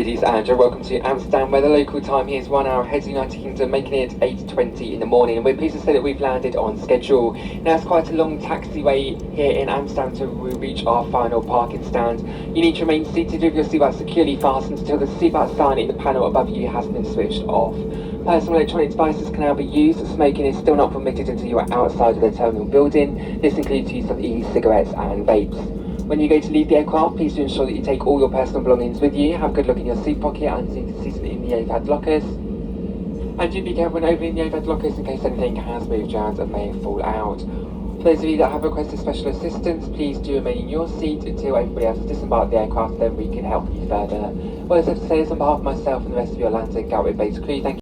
Ladies and gentlemen, welcome to Amsterdam, where the local time here is 1 hour ahead of the United Kingdom, making it 8:20 in the morning. And we're pleased to say that we've landed on schedule. Now, it's quite a long taxiway here in Amsterdam until we reach our final parking stand. You need to remain seated with your seatbelt securely fastened until the seatbelt sign in the panel above you has been switched off. Personal electronic devices can now be used. Smoking is still not permitted until you are outside of the terminal building. This includes use of e-cigarettes and vapes. When you go to leave the aircraft, please do ensure that you take all your personal belongings with you. Have a good look in your seat pocket and seat in the overhead lockers. And do be careful when opening the overhead lockers in case anything has moved around and may fall out. For those of you that have requested special assistance, please do remain in your seat until everybody else has disembarked the aircraft, then we can help you further. Well, as I have to say this on behalf of myself and the rest of your London Gatwick based crew, thank you.